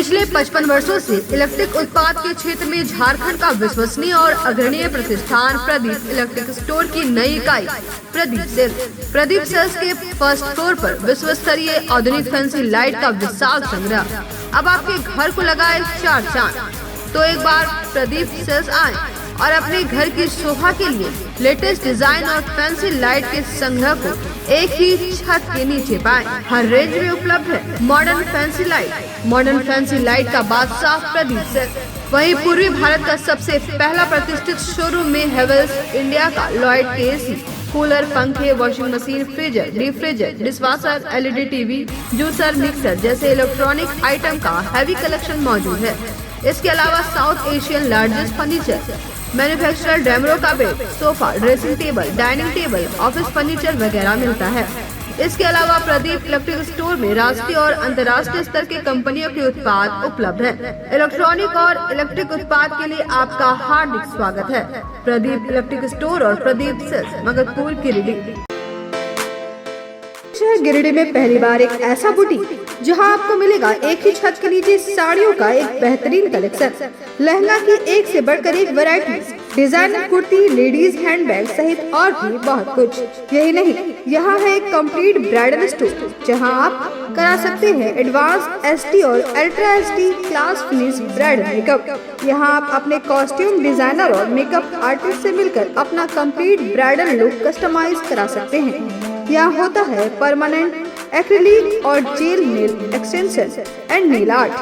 पिछले 55 वर्षों से इलेक्ट्रिक उत्पाद के क्षेत्र में झारखंड का विश्वसनीय और अग्रणीय प्रतिष्ठान प्रदीप इलेक्ट्रिक स्टोर की नई इकाई प्रदीप सेल्स के फर्स्ट फ्लोर पर विश्व स्तरीय आधुनिक फैंसी लाइट का विशाल संग्रह अब आपके घर को लगाए 4 चांद। तो एक बार प्रदीप सेल्स आए और अपने घर की शोभा के लिए लेटेस्ट डिजाइन और फैंसी लाइट के संग्रह को एक ही छत के नीचे पाएं। हर रेंज में उपलब्ध है मॉडर्न फैंसी लाइट का बादशाह प्रदीप सेल्स। वहीं पूर्वी भारत का सबसे पहला प्रतिष्ठित शोरूम में हेवेल्स इंडिया का लॉयड के एसी, कूलर, पंखे, washing machine, freezer, deep freezer, dishwasher, LED TV, juicer, mixer जैसे इलेक्ट्रॉनिक आइटम का हैवी कलेक्शन मौजूद है। इसके अलावा South Asian largest furniture manufacturer Damro का bed, sofa, dressing table, dining table, office furniture वगैरह मिलता है। इसके अलावा प्रदीप इलेक्ट्रिक स्टोर में राष्ट्रीय और अंतर्राष्ट्रीय स्तर के कंपनियों के उत्पाद उपलब्ध है। इलेक्ट्रॉनिक और इलेक्ट्रिक उत्पाद के लिए आपका हार्दिक स्वागत है। प्रदीप इलेक्ट्रिक स्टोर और प्रदीप सेल्स, मगधपुर, गिरिडीह। गिरिडीह में पहली बार एक ऐसा बुटीक जहां आपको मिलेगा एक ही छत के नीचे साड़ियों का एक बेहतरीन कलेक्शन, लहंगा की एक से बढ़कर एक variety, designer kurti, ladies handbag सहित और भी बहुत कुछ। यही नहीं, यहाँ है एक कंप्लीट ब्राइडल स्टोर जहां आप करा सकते हैं एडवांस एसटी और ultra ST class finish bridal makeup. यहाँ आप अपने कॉस्ट्यूम डिजाइनर और मेकअप आर्टिस्ट से मिलकर अपना कंप्लीट ब्राइडल लुक कस्टमाइज करा सकते हैं। यहाँ होता है परमानेंट एक्रिलिक और jail nail extension and nail art.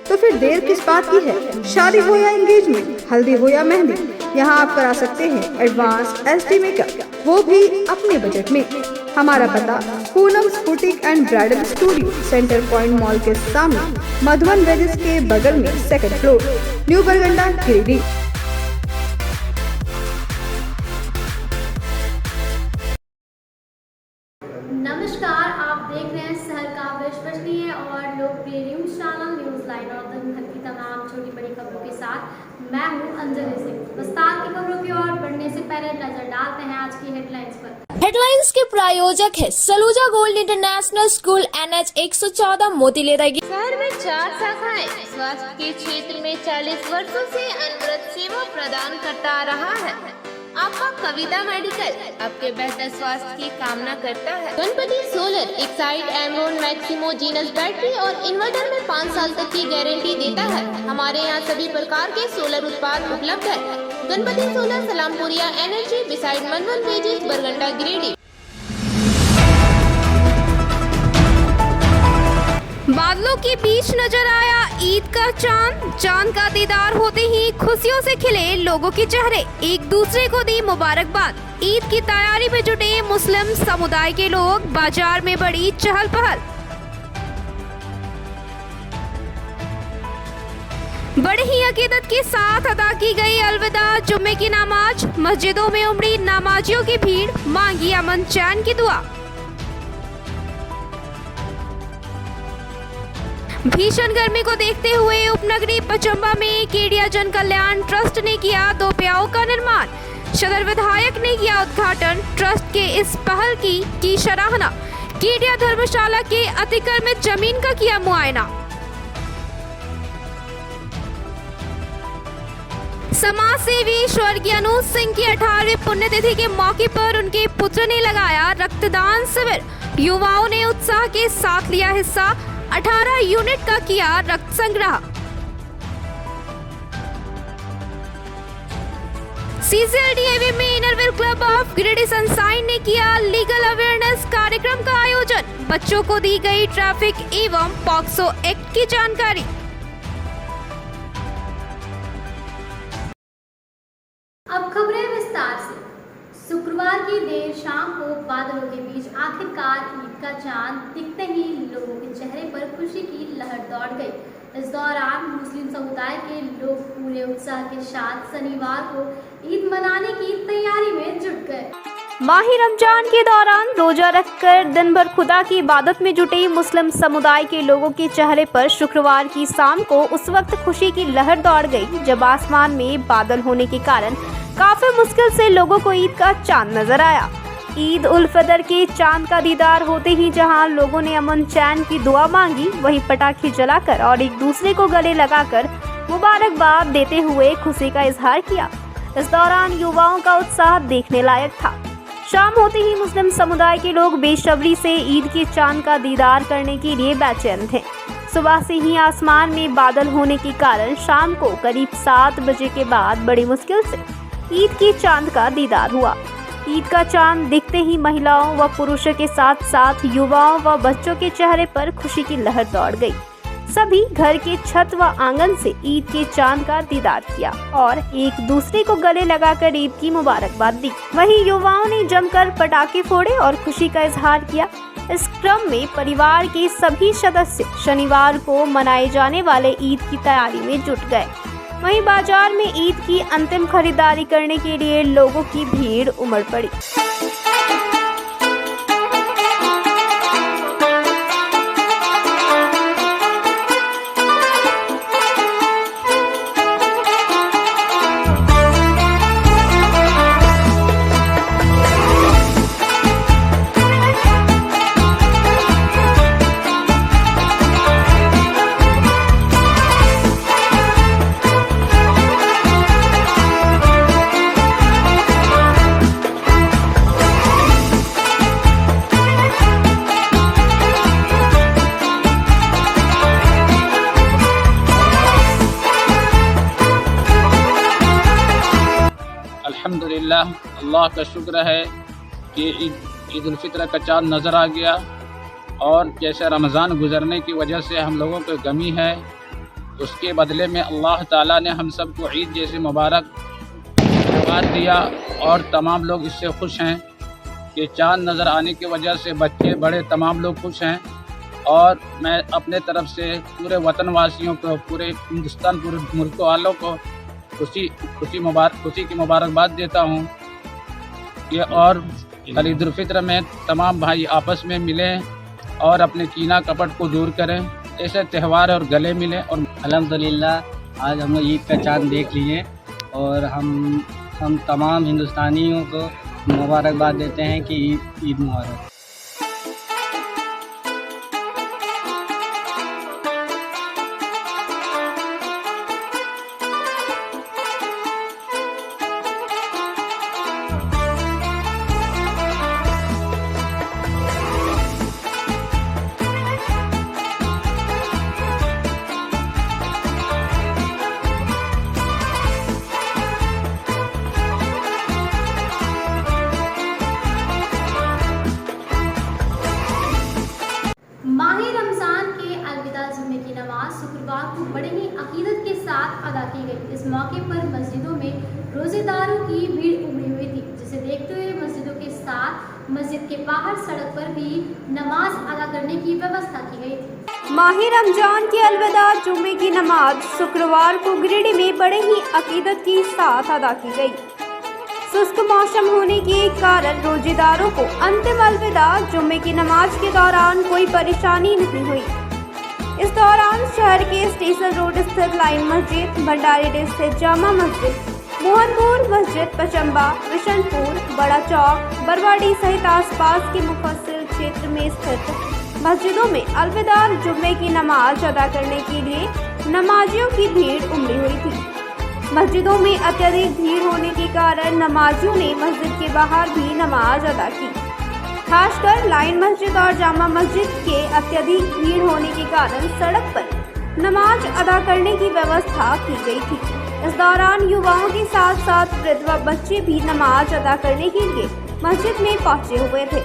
तो फिर देर किस बात की है? शादी हो या एंगेजमेंट, हल्दी हो या मेहंदी, यहाँ आप करा सकते हैं एडवांस एसडी मेकअप, वो भी अपने बजट में। हमारा पता Poonam's boutique and bridal studio, centre point mall के सामने, मधुबन वेजेस के बगल में, 2nd फ्लोर, न्यू बरगंडा, गिरिडीह। नमस्कार, आप देख रहे हैं शहर का विश्वसनीय और लोकप्रिय न्यूज चैनल न्यूज लाइन और दिन भर की तमाम छोटी बड़ी खबरों के साथ मैं हूं अंजलि सिंह। विस्तार की खबरों की ओर बढ़ने से पहले नजर डालते हैं आज की हेडलाइंस पर। हेडलाइंस के प्रायोजक है Saluja gold international school, NH 114, मोतीलेरा। शहर में 4 शाखाएं स्वास्थ्य के क्षेत्र में 40 वर्षों से अनवरत सेवा प्रदान करता आ रहा है। आपका कविता मेडिकल आपके बेहतर स्वास्थ्य की कामना करता है। Ganpati solar Exide Amaron Maximo genus battery और इन्वर्टर में 5 साल तक की गारंटी देता है। हमारे यहाँ सभी प्रकार के सोलर उत्पाद उपलब्ध है। Ganpati solar, Salampuria energy, beside मनवन वेजेस, बरगंडा, गिरिडीह। बादलों के बीच नजर आया ईद का चांद का दीदार होते ही खुशियों से खिले लोगों के चेहरे, एक दूसरे को दी मुबारकबाद। ईद की तैयारी में जुटे मुस्लिम समुदाय के लोग, बाजार में बड़ी चहल पहल। बड़े ही अकीदत के साथ अदा की गई अलविदा जुम्मे की नमाज, मस्जिदों में उमड़ी नमाजियों की भीड़, मांगी अमन चैन की दुआ। भीषण गर्मी को देखते हुए उपनगरी पचम्बा में केडिया जन कल्याण ट्रस्ट ने किया 2 प्याओं का निर्माण। सदर विधायक ने किया उद्घाटन। ट्रस्ट के इस पहल की सराहना। केडिया धर्मशाला के अतिक्रमित जमीन का किया मुआयना। समाज सेवी स्वर्गीय अनुज सिंह की 18वीं पुण्यतिथि के मौके पर उनके पुत्र ने लगाया रक्तदान शिविर। युवाओं ने उत्साह के साथ लिया हिस्सा। 18 यूनिट का किया रक्त संग्रह। CCLDAV में innerwear club of Giridih sunshine ने किया लीगल अवेयरनेस कार्यक्रम का आयोजन। बच्चों को दी गई ट्रैफिक एवं पॉक्सो एक्ट की जानकारी। अब खबरें विस्तार से। शुक्रवार की देर शाम को बादलों के बीच आखिरकार ईद का चांद दिखते ही लोगों के चेहरे पर खुशी की लहर दौड़ गई। इस दौरान मुस्लिम समुदाय के लोग पूरे उत्साह के साथ शनिवार को ईद मनाने की तैयारी में जुट गए। माही रमजान के दौरान रोजा रखकर दिन भर खुदा की इबादत में जुटे मुस्लिम समुदाय के लोगों के चेहरे पर शुक्रवार की शाम को उस वक्त खुशी की लहर दौड़ गई जब आसमान में बादल होने के कारण काफी मुश्किल से लोगों को ईद का चांद नजर आया। ईद उल फितर के चांद का दीदार होते ही जहां लोगों ने अमन चैन की दुआ मांगी, वहीं पटाखे जलाकर और एक दूसरे को गले लगाकर मुबारकबाद देते हुए खुशी का इजहार किया। इस दौरान युवाओं का उत्साह देखने लायक था। शाम होते ही मुस्लिम समुदाय के लोग बेसब्री से ईद के चांद का दीदार करने के लिए बेचैन थे। सुबह से ही आसमान में बादल होने के कारण शाम को करीब 7 बजे के बाद बड़ी मुश्किल से ईद के चांद का दीदार हुआ। ईद का चांद दिखते ही महिलाओं व पुरुषों के साथ साथ युवाओं व बच्चों के चेहरे पर खुशी की लहर दौड़ गई। सभी घर के छत व आंगन से ईद के चांद का दीदार किया और एक दूसरे को गले लगाकर ईद की मुबारकबाद दी। वहीं युवाओं ने जमकर पटाखे फोड़े और खुशी का इजहार किया। इस क्रम में परिवार के सभी सदस्य शनिवार को मनाए जाने वाले ईद की तैयारी में जुट गए। वहीं बाजार में ईद की अंतिम खरीदारी करने के लिए लोगों की भीड़ उमड़ पड़ी। अल्हम्दुलिल्लाह, अल्लाह का शुक्र है कि ईद उल फितर का चाँद नज़र आ गया। और जैसे रमज़ान गुज़रने की वजह से हम लोगों को गमी है, उसके बदले में अल्लाह ताला ने हम सबको ईद जैसी मुबारक त्यौहार दिया। और तमाम लोग इससे खुश हैं कि चाँद नज़र आने की वजह से बच्चे बड़े तमाम लोग खुश हैं। और मैं अपने तरफ से पूरे वतन वासियों को, पूरे हिंदुस्तान, पूरे मुल्क वालों को खुशी की मुबारकबाद देता हूँ कि और कल ईद उल फितर में तमाम भाई आपस में मिलें और अपने कीना कपट को दूर करें, ऐसे त्यौहार और गले मिलें। और अल्हम्दुलिल्लाह आज हम लोग ईद का चाँद देख लिए और हम तमाम हिंदुस्तानियों को मुबारकबाद देते हैं कि ईद मुबारक। माहे रमजान के अलविदा जुम्मे की नमाज शुक्रवार को बड़े ही अकीदत के साथ अदा की गई। इस मौके पर मस्जिदों में रोजेदारों की भीड़ उमड़ी हुई थी, जिसे देखते हुए मस्जिदों के साथ मस्जिद के बाहर सड़क पर भी नमाज अदा करने की व्यवस्था की गई थी। माहे रमजान के अलविदा जुम्मे की नमाज शुक्रवार को गिरिडीह में बड़े ही अकीदत के साथ अदा की गई। शुष्क मौसम होने के कारण रोजेदारों को अंतिम अलविदा जुम्मे की नमाज के दौरान कोई परेशानी नहीं हुई। इस दौरान शहर के स्टेशन रोड स्थित लाइन मस्जिद, भंडारी स्थित जामा मस्जिद, मोहनपुर मस्जिद, पचम्बा, विशनपुर, बड़ा चौक, बरवाड़ी सहित आसपास के मुफस्सिल क्षेत्र में स्थित मस्जिदों में अलविदा जुम्मे की नमाज अदा करने के लिए नमाजियों की भीड़ उमड़ी हुई थी। मस्जिदों में अत्यधिक भीड़ होने के कारण नमाजियों ने मस्जिद के बाहर भी नमाज अदा की। खासकर लाइन मस्जिद और जामा मस्जिद के अत्यधिक भीड़ होने के कारण सड़क पर नमाज अदा करने की व्यवस्था की गई थी। इस दौरान युवाओं के साथ साथ वृद्ध व बच्चे भी नमाज अदा करने के लिए मस्जिद में पहुंचे हुए थे।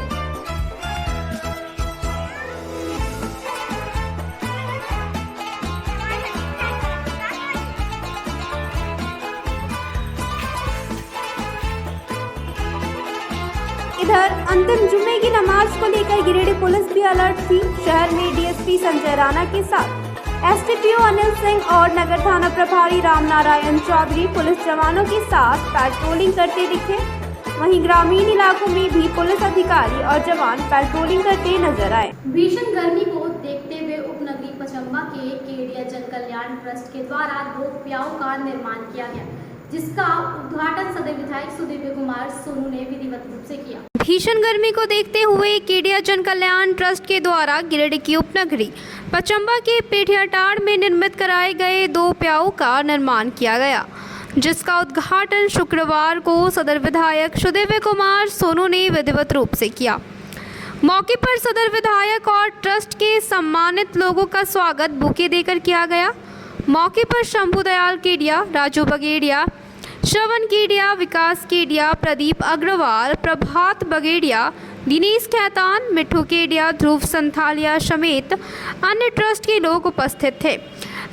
इधर अंतिम जुम्मे की नमाज को लेकर गिरिडीह पुलिस भी अलर्ट थी। शहर में डीएसपी संजय राणा के साथ एसटीपीओ अनिल सिंह और नगर थाना प्रभारी रामनारायण चौधरी पुलिस जवानों के साथ पेट्रोलिंग करते दिखे। वहीं ग्रामीण इलाकों में भी पुलिस अधिकारी और जवान पेट्रोलिंग करते नजर आए। भीषण गर्मी को देखते हुए उपनगरी पचम्बा के केडिया जन कल्याण ट्रस्ट के द्वारा 2 प्याऊ का निर्माण किया गया, जिसका उद्घाटन सदर विधायक सुदीप कुमार सोनू ने विधिवत रूप से किया। भीषण गर्मी को देखते हुए केडिया जन कल्याण ट्रस्ट के द्वारा गिरिडीह की उपनगरी पचम्बा के पेठियाटाड़ में निर्मित कराए गए 2 प्याऊ का निर्माण किया गया, जिसका उद्घाटन शुक्रवार को सदर विधायक सुदिव्य कुमार सोनू ने विधिवत रूप से किया। मौके पर सदर विधायक और ट्रस्ट के सम्मानित लोगों का स्वागत बुके देकर किया गया। मौके पर शंभू दयाल केडिया, राजू बगेड़िया, श्रवण केडिया, विकास केडिया, प्रदीप अग्रवाल, प्रभात बगेड़िया, दिनेश खैतान, मिठू केडिया, ध्रुव संथालिया समेत अन्य ट्रस्ट के लोग उपस्थित थे।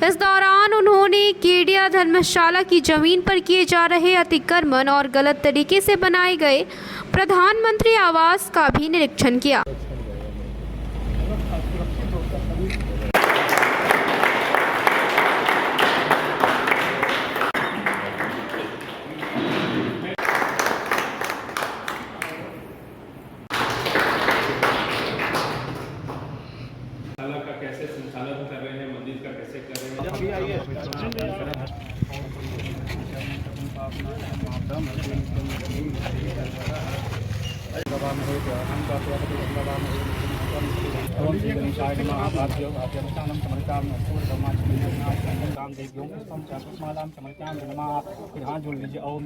इस दौरान उन्होंने केडिया धर्मशाला की जमीन पर किए जा रहे अतिक्रमण और गलत तरीके से बनाए गए प्रधानमंत्री आवास का भी निरीक्षण किया। का कैसे संचालन कर रहे हैं, मंदिर का कैसे कर रहे हैं। हाथ जोड़ लीजिए। ओम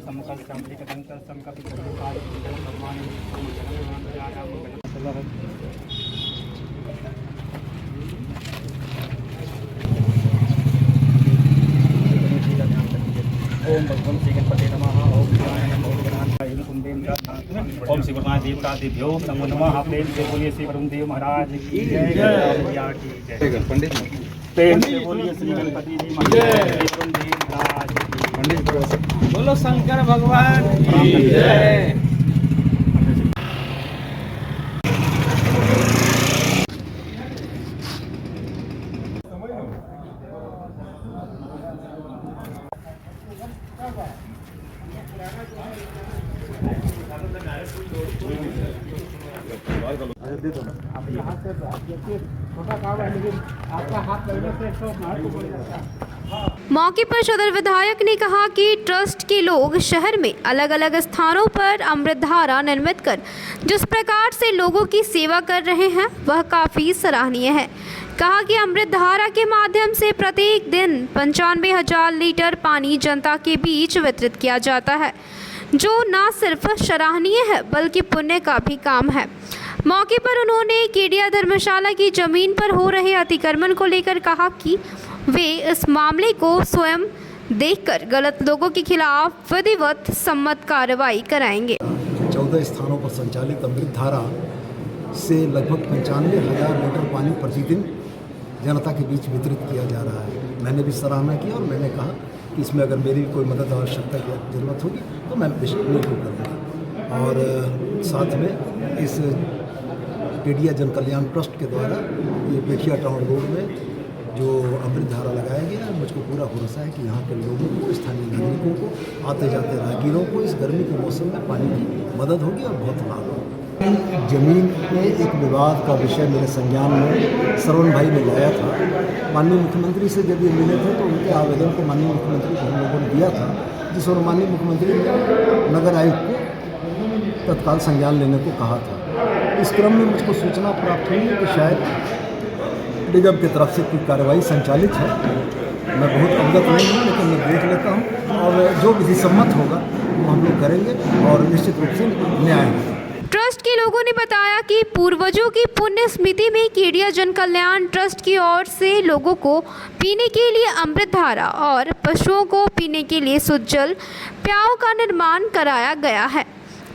ओम भगवान श्री गणपति नमः। ओम श्री ब्रह्मा देवता देव्यो नमो नमः। प्रेम से बोलिए श्री वरुण देव महाराज की जय। प्रेम से बोलिए श्री गणपति जी महाराज, वरुण देव महाराज की। बोलो शंकर भगवान की जय। मौके पर सदर विधायक ने कहा कि ट्रस्ट के लोग शहर में अलग अलग स्थानों पर अमृतधारा निर्मित कर जिस प्रकार से लोगों की सेवा कर रहे हैं वह काफ़ी सराहनीय है। कहा कि अमृतधारा के माध्यम से प्रत्येक दिन 95,000 लीटर पानी जनता के बीच वितरित किया जाता है, जो न सिर्फ सराहनीय है बल्कि पुण्य का भी काम है। मौके पर उन्होंने केडिया धर्मशाला की जमीन पर हो रहे अतिक्रमण को लेकर कहा कि वे इस मामले को स्वयं देखकर गलत लोगों के खिलाफ विधिवत सम्मत कार्रवाई कराएंगे। 14 स्थानों पर संचालित अमृतधारा से लगभग 95,000 लीटर पानी प्रतिदिन जनता के बीच वितरित किया जा रहा है। मैंने भी सराहना की और मैंने कहा कि इसमें अगर मेरी कोई मदद आवश्यकता की ज़रूरत होगी तो मैं बिल्कुल करूँगा। और साथ में इस केडिया जन कल्याण ट्रस्ट के द्वारा ये पेठिया टाउन रोड में जो अमृतधारा लगाया गया है, मुझको पूरा भरोसा है कि यहाँ के लोगों को, स्थानीय नागरिकों को, आते जाते राहगीरों को इस गर्मी के मौसम में पानी की मदद होगी और बहुत लाभ होगा। जमीन में एक विवाद का विषय मेरे संज्ञान में श्रवण भाई ने लाया था। माननीय मुख्यमंत्री से जब ये मिले थे तो उनके आवेदन को माननीय मुख्यमंत्री को हम लोगों ने दिया था, जिस और माननीय मुख्यमंत्री ने नगर आयुक्त को तत्काल संज्ञान लेने को कहा था। इस क्रम में मुझको सूचना प्राप्त हुई है कि शायद निगम की तरफ से कोई कार्रवाई संचालित है। मैं बहुत अवगत नहीं हूँ, लेकिन मैं देख लेता हूँ और जो विधि सम्मत होगा वो हम लोग करेंगे और निश्चित रूप से न्याय होगा। ट्रस्ट के लोगों ने बताया कि पूर्वजों की पुण्य स्मृति में केडिया जन कल्याण ट्रस्ट की ओर से लोगों को पीने के लिए अमृतधारा और पशुओं को पीने के लिए शुद्ध जल प्याऊ का निर्माण कराया गया है।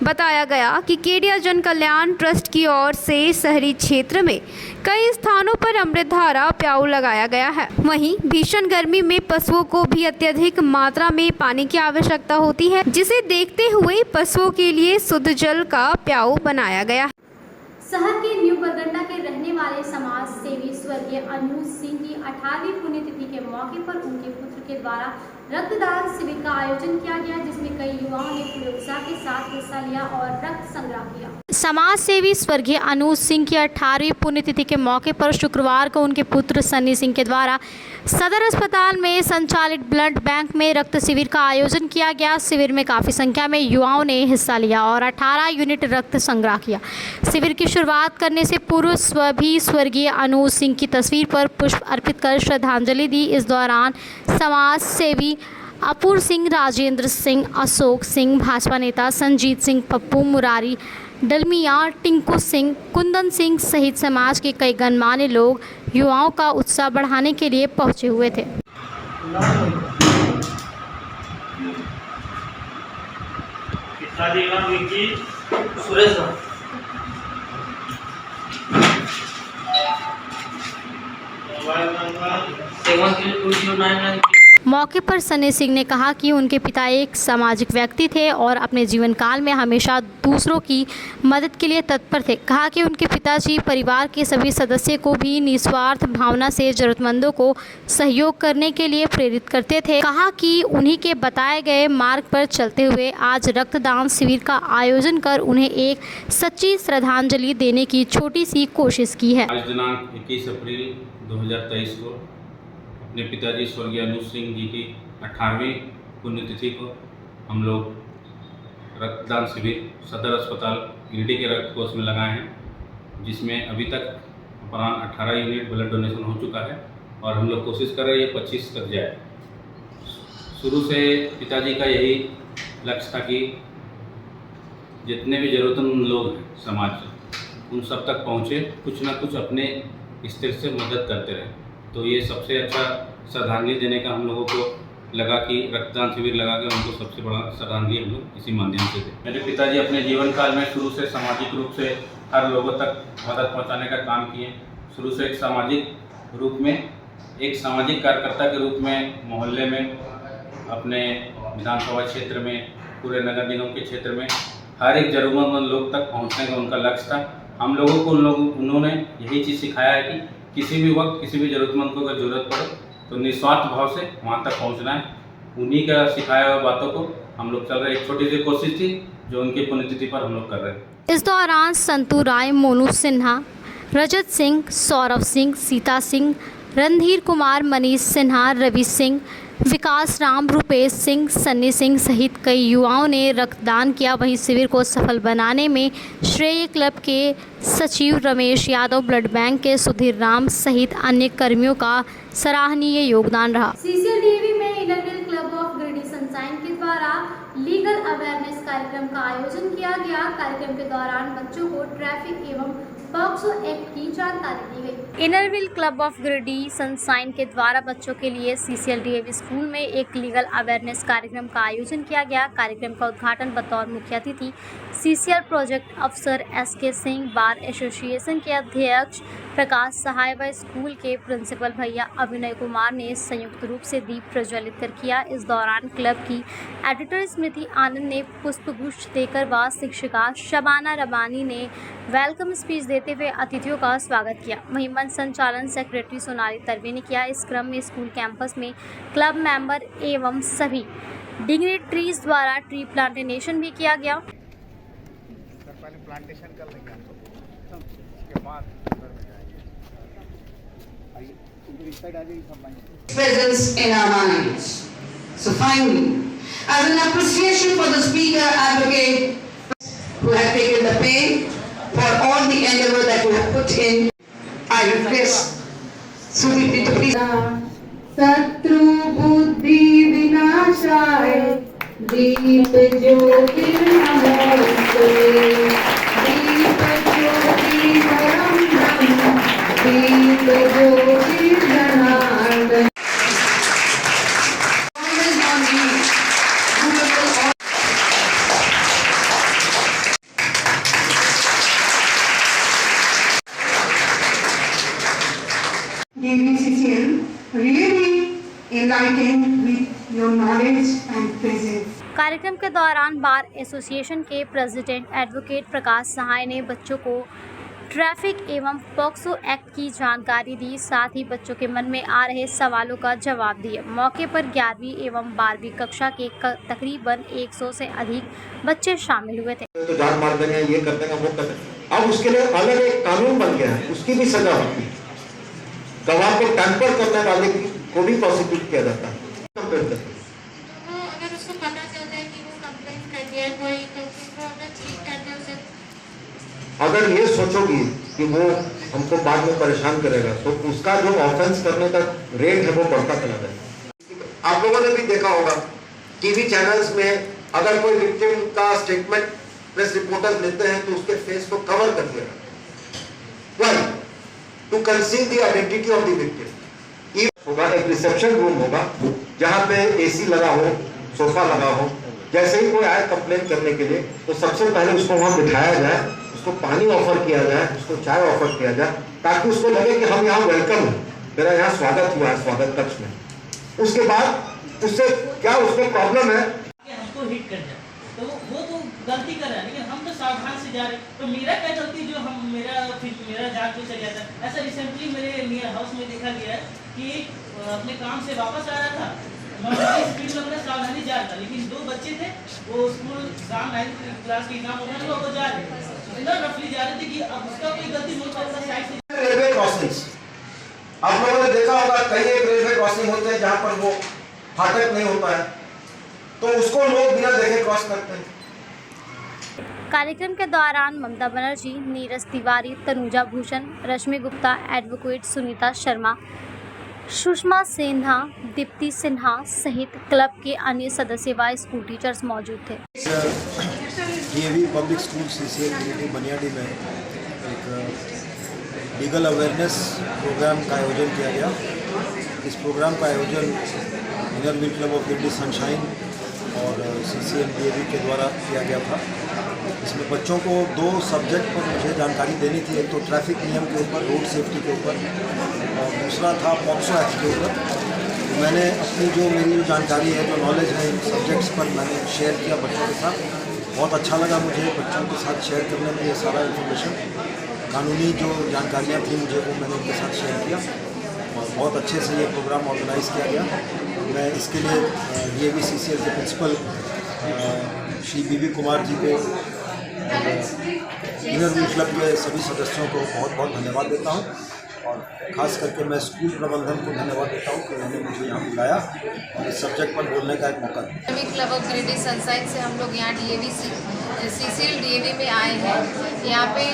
बताया गया कि केडिया जन कल्याण ट्रस्ट की ओर से शहरी क्षेत्र में कई स्थानों पर अमृतधारा प्याऊ लगाया गया है। वहीं भीषण गर्मी में पशुओं को भी अत्यधिक मात्रा में पानी की आवश्यकता होती है, जिसे देखते हुए पशुओं के लिए शुद्ध जल का प्याऊ बनाया गया है। शहर के न्यू बरगंडा के रहने वाले समाज सेवी स्वर्गीय अनूज सिंह की 18वीं पुण्यतिथि के मौके पर उनके पुत्र के द्वारा रक्तदान शिविर का आयोजन किया गया, जिसमें कई युवाओं ने पूरे उत्साह के साथ हिस्सा लिया और रक्त संग्रह किया। समाज सेवी स्वर्गीय अनूज सिंह की 18वीं पुण्यतिथि के मौके पर शुक्रवार को उनके पुत्र सन्नी सिंह के द्वारा सदर अस्पताल में संचालित ब्लड बैंक में रक्त शिविर का आयोजन किया गया। शिविर में काफ़ी संख्या में युवाओं ने हिस्सा लिया और 18 यूनिट रक्त संग्रह किया। शिविर की शुरुआत करने से पूर्व भी स्वर्गीय अनूज सिंह की तस्वीर पर पुष्प अर्पित कर श्रद्धांजलि दी। इस दौरान समाज सेवी अपूर सिंह, राजेंद्र सिंह, अशोक सिंह, भाजपा नेता संजीत सिंह, पप्पू, मुरारी डलमिया, टिंकू सिंह, कुंदन सिंह सहित समाज के कई गणमान्य लोग युवाओं का उत्साह बढ़ाने के लिए पहुंचे हुए थे। मौके पर सन्नी सिंह ने कहा कि उनके पिता एक सामाजिक व्यक्ति थे और अपने जीवन काल में हमेशा दूसरों की मदद के लिए तत्पर थे। कहा कि उनके पिताजी परिवार के सभी सदस्य को भी निस्वार्थ भावना से जरूरतमंदों को सहयोग करने के लिए प्रेरित करते थे। कहा कि उन्हीं के बताए गए मार्ग पर चलते हुए आज रक्तदान शिविर का आयोजन कर उन्हें एक सच्ची श्रद्धांजलि देने की छोटी सी कोशिश की है। आज दिनांक 21 अप्रैल 2023 को अपने पिताजी स्वर्गीय अनूज सिंह जी की 18वीं पुण्यतिथि को हम लोग रक्तदान शिविर सदर अस्पताल गिरिडीह के रक्त कोष में लगाए हैं, जिसमें अभी तक अपराह्न 18 यूनिट ब्लड डोनेशन हो चुका है और हम लोग कोशिश कर रहे हैं 25 तक जाए। शुरू से पिताजी का यही लक्ष्य था कि जितने भी ज़रूरतमंद लोग हैं समाज से उन सब तक पहुँचे, कुछ ना कुछ अपने स्तर से मदद करते रहे। तो ये सबसे अच्छा श्रद्धांजलि देने का हम लोगों को लगा कि रक्तदान शिविर लगा कर उनको सबसे बड़ा श्रद्धांजलि हम लोग इसी माध्यम से दें। मेरे पिताजी अपने जीवन काल में शुरू से सामाजिक रूप से हर लोगों तक मदद पहुंचाने का काम किए। शुरू से एक सामाजिक रूप में, एक सामाजिक कार्यकर्ता के रूप में मोहल्ले में, अपने विधानसभा क्षेत्र में, पूरे नगर निगम के क्षेत्र में हर एक ज़रूरतमंद लोग तक पहुँचने का उनका लक्ष्य था। हम लोगों को उन्होंने यही चीज़ सिखाया है कि किसी भी वक्त किसी भी ज़रूरतमंद को अगर ज़रूरत पड़े तो निस्वार्थ भाव से वहाँ तक पहुँचना है। उन्हीं का सिखाया हुआ बातों को हम लोग चल रहे। एक छोटी सी कोशिश थी जो उनकी पुण्यतिथि पर हम लोग कर रहे हैं। इस दौरान संतू राय, मोनू सिन्हा, रजत सिंह, सौरभ सिंह, सीता सिंह, रणधीर कुमार, मनीष सिन्हा, रवि सिंह, विकास राम, रुपेश सिंह, सन्नी सिंह सहित कई युवाओं ने रक्तदान किया। वहीं शिविर को सफल बनाने में श्रेय क्लब के सचिव रमेश यादव, ब्लड बैंक के सुधीर राम सहित अन्य कर्मियों का सराहनीय योगदान रहा। सीसीएलडीवी में Inner Wheel club of Giridih sunshine के द्वारा लीगल अवेयरनेस कार्यक्रम का आयोजन किया गया। कार्यक्रम के दौरान बच्चों को ट्रैफिक एवं पॉक्सो एक्ट की जानकारी दी गई। Inner Wheel club of Giridih sunshine के द्वारा बच्चों के लिए सीसीएलडीएवी स्कूल में एक लीगल अवेयरनेस कार्यक्रम का आयोजन किया गया। कार्यक्रम का उद्घाटन बतौर मुख्य अतिथि सीसीएल प्रोजेक्ट अफसर एसके सिंह, बार एसोसिएशन के अध्यक्ष प्रकाश सहाय व स्कूल के प्रिंसिपल भैया अभिनय कुमार ने संयुक्त रूप से दीप प्रज्वलित कर किया। इस दौरान क्लब की एडिटर स्मृति आनंद ने पुष्पगुच्छ देकर व शिक्षिका शबाना रबानी ने वेलकम स्पीच देते हुए अतिथियों का स्वागत किया। वहीं मंच संचालन सेक्रेटरी सोनाली तरवे ने किया। इस क्रम में स्कूल कैंपस में क्लब मेंबर एवं सभी डिग्नेटरीज द्वारा ट्री प्लांटेशन भी किया गया। presence in our minds. So finally, as an appreciation for the speaker advocate who have taken the pain for all the endeavor that you have put in, I request Sudhir to please. शत्रु बुद्धि विनाशाय दीप ज्योति नमोस्तुते, दीप ज्योति परम ब्रह्म, दीप ज्योति Janardan. DVCCL really enlightened with your knowledge and presence. कार्यक्रम के दौरान bar association के president advocate प्रकाश सहाय ने बच्चों को ट्रैफिक एवं पॉक्सो एक्ट की जानकारी दी, साथ ही बच्चों के मन में आ रहे सवालों का जवाब दिए। मौके पर 11वीं एवं 12वीं कक्षा के तकरीबन 100 से अधिक बच्चे शामिल हुए थे। तो जान मार देंगे, ये कर देंगे, वो कर देंगे। अब उसके लिए अलग एक कानून बन गया है, उसकी भी सजा होती है। गवाह को टैंपर करने वाले को भी प्रोसिक्यूट किया जाता है। अगर उसको पता चलता है कि वो कंप्लेंट कर दिया कोई, तो वो अगर ठीक करते उसे, अगर ये सोचोगी कि वो हमको बाद में परेशान करेगा, तो उसका जो ऑफेंस करने का रेट है वो बढ़ता चला जाएगा। आप लोगों ने भी देखा होगा टीवी चैनल्स में, अगर कोई विक्टिम का स्टेटमेंट प्रेस रिपोर्टर लेते हैं तो उसके फेस को कवर कर दिया जाता है, to conceal the identity of the victim. होगा एक रिसेप्शन रूम होगा जहां पे एसी लगा हो, सोफा लगा हो। जैसे ही कोई आए कंप्लेन करने के लिए तो सबसे पहले उसको वहां बिठाया जाए, उसको पानी ऑफर किया जाए, उसको चाय ऑफर किया जाए, ताकि उसको लगे कि हम यहाँ वेलकम हैं, मेरा यहाँ स्वागत हुआ है स्वागत कक्ष में। उसके बाद उससे क्या उसको प्रॉब्लम है, हमको हिट कर जाए तो वो तो गलती कर रहा है, लेकिन हम तो सावधान से जा रहे हैं। तो मेरा क्या गलती जो मेरा जान पे चल जाता है। ऐसा रिसेंटली मेरे नियर हाउस में देखा गया है कि अपने काम से वापस आ रहा था, स्पीड में अपने सावधानी जा रहा था, लेकिन 2 बच्चे थे, वो स्कूल एग्जाम 9th क्लास के एग्जाम होने वाले, वो जा रहे थे, इतना रफली जा रहे थे कि अब उसका कोई गलती नहीं करता साइड से। रेलवे क्रॉसिंग्स आप लोगों ने देखा होगा, कई एक रेलवे क्रॉसिंग होते हैं जहाँ पर वो फाटक नहीं होता है, तो उसको लोग बिना देखे क्रॉस करते हैं। कार्यक्रम के दौरान ममता बनर्जी, नीरज तिवारी, तनुजा भूषण, रश्मि गुप्ता, एडवोकेट सुनीता शर्मा, सुषमा सिन्हा, दीप्ति सिन्हा सहित क्लब के अन्य सदस्य व स्कूल टीचर्स मौजूद थे। DAV public school CCL Baniyadih में एक लीगल अवेयरनेस प्रोग्राम का आयोजन किया गया। इस प्रोग्राम का आयोजन inner wheel club of Delhi sunshine और CCL DAV के द्वारा किया गया था। इसमें बच्चों को 2 सब्जेक्ट पर मुझे जानकारी देनी थी, एक तो ट्रैफिक नियम के ऊपर, रोड सेफ्टी के ऊपर, और दूसरा था पॉक्सो एक्ट के ऊपर। तो मैंने अपनी जो मेरी जानकारी है, जो नॉलेज है इन सब्जेक्ट्स पर मैंने शेयर किया बच्चों के साथ। बहुत अच्छा लगा मुझे बच्चों के साथ शेयर करने में ये सारा इन्फॉर्मेशन, कानूनी जो जानकारियाँ थी मुझे वो मैंने उनके साथ शेयर किया और बहुत अच्छे से ये प्रोग्राम ऑर्गेनाइज़ किया गया। मैं इसके लिए DAV CCL के प्रिंसिपल श्री BB कुमार जी को, इनर व्हील क्लब के सभी सदस्यों को बहुत बहुत धन्यवाद देता हूँ और ख़ास करके मैं स्कूल प्रबंधन को धन्यवाद देता हूँ कि उन्होंने मुझे यहाँ बुलाया और इस सब्जेक्ट पर बोलने का एक मौका दिया। क्लब ऑफ गिरिडीह सनशाइन से हम लोग यहाँ DAV CCL DAV में आए हैं। यहाँ पे